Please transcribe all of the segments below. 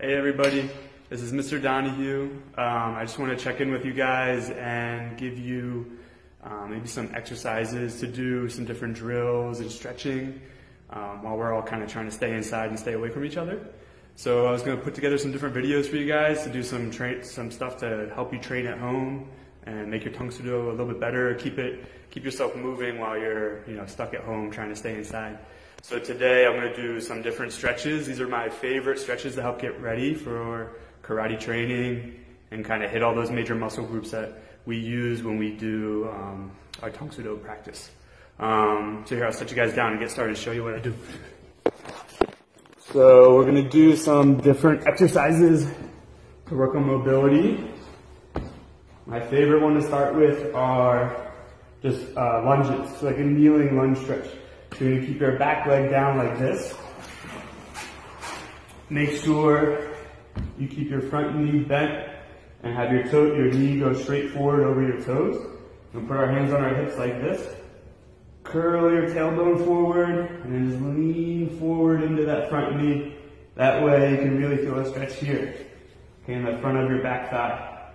Hey everybody, this is Mr. Donahue. I just want to check in with you guys and give you maybe some exercises to do, some different drills and stretching while we're all kind of trying to stay inside and stay away from each other. So I was going to put together some different videos for you guys to do some stuff to help you train at home and make your tongue pseudo a little bit better. Keep yourself moving while you're stuck at home trying to stay inside. So today I'm going to do some different stretches. These are my favorite stretches to help get ready for karate training and kind of hit all those major muscle groups that we use when we do our tongue pseudo practice. So here, I'll set you guys down and get started and show you what I do. So we're going to do some different exercises to work on mobility. My favorite one to start with are just lunges, so like a kneeling lunge stretch. So you're going to keep your back leg down like this. Make sure you keep your front knee bent and have your knee go straight forward over your toes. We'll put our hands on our hips like this. Curl your tailbone forward and just lean forward into that front knee. That way you can really feel a stretch here, okay, in the front of your back thigh.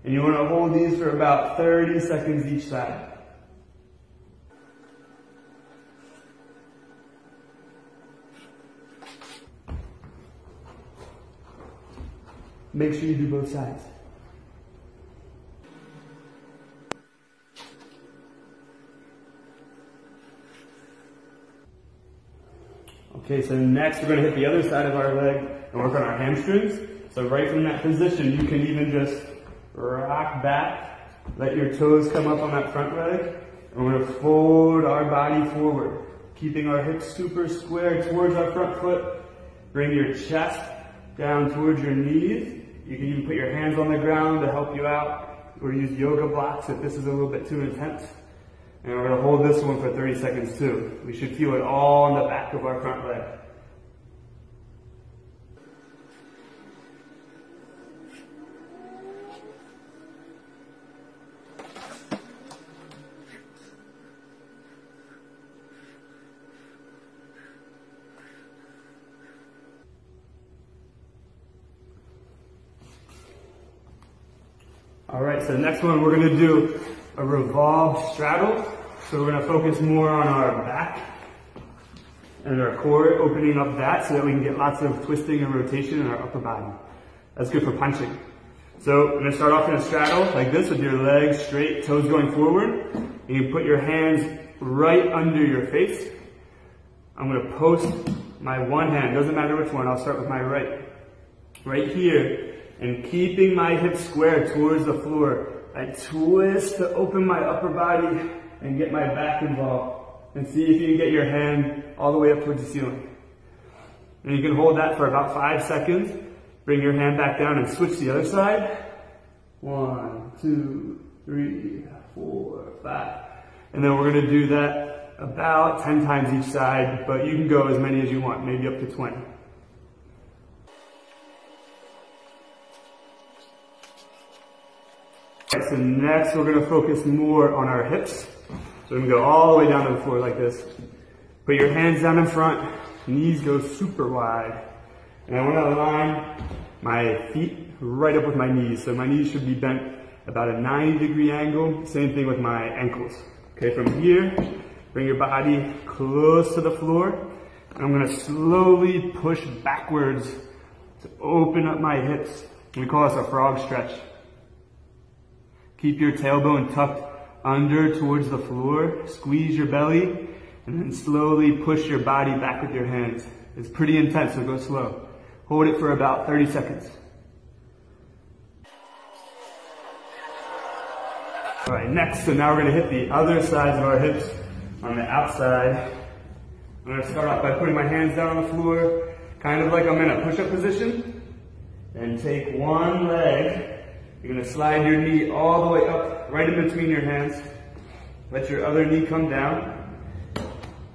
And you want to hold these for about 30 seconds each side. Make sure you do both sides. Okay, so next we're going to hit the other side of our leg and work on our hamstrings. So right from that position, you can even just rock back, let your toes come up on that front leg, and we're going to fold our body forward, keeping our hips super square towards our front foot. Bring your chest down towards your knees. You can even put your hands on the ground to help you out, or use yoga blocks if this is a little bit too intense. And we're going to hold this one for 30 seconds too. We should feel it all on the back of our front leg. Alright, so the next one we're going to do a revolve straddle. So we're going to focus more on our back and our core, opening up that so that we can get lots of twisting and rotation in our upper body. That's good for punching. So we're going to start off in a straddle like this with your legs straight, toes going forward. And you put your hands right under your face. I'm going to post my one hand, doesn't matter which one, I'll start with my right. Right here. And keeping my hips square towards the floor, I twist to open my upper body and get my back involved. And see if you can get your hand all the way up towards the ceiling. And you can hold that for about 5 seconds. Bring your hand back down and switch the other side. 1, 2, 3, 4, 5. And then we're going to do that about 10 times each side, but you can go as many as you want, maybe up to 20. So next we're going to focus more on our hips. So we're going to go all the way down to the floor like this. Put your hands down in front, knees go super wide. And I want to align my feet right up with my knees. So my knees should be bent about a 90-degree angle. Same thing with my ankles. Okay, from here, bring your body close to the floor. And I'm going to slowly push backwards to open up my hips. We call this a frog stretch. Keep your tailbone tucked under towards the floor, squeeze your belly, and then slowly push your body back with your hands. It's pretty intense, so go slow. Hold it for about 30 seconds. Alright, next, so now we're going to hit the other sides of our hips on the outside. I'm going to start off by putting my hands down on the floor, kind of like I'm in a push-up position. Then take one leg. You're going to slide your knee all the way up, right in between your hands. Let your other knee come down.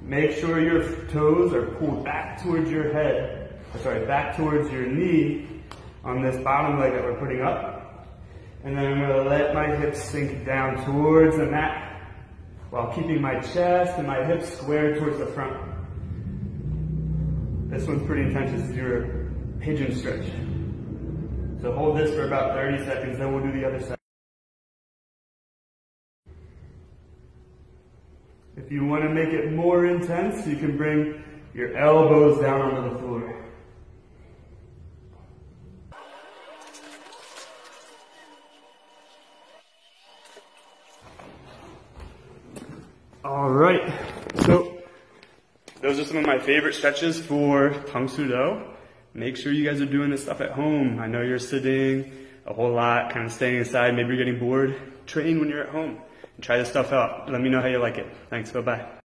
Make sure your toes are pulled back towards your head, back towards your knee on this bottom leg that we're putting up. And then I'm going to let my hips sink down towards the mat while keeping my chest and my hips square towards the front. This one's pretty intense. This is your pigeon stretch. So hold this for about 30 seconds, then we'll do the other side. If you want to make it more intense, you can bring your elbows down onto the floor. All right, so those are some of my favorite stretches for Tang Soo Do. Make sure you guys are doing this stuff at home. I know you're sitting a whole lot, kind of staying inside, maybe you're getting bored. Train when you're at home and try this stuff out. Let me know how you like it. Thanks, bye-bye.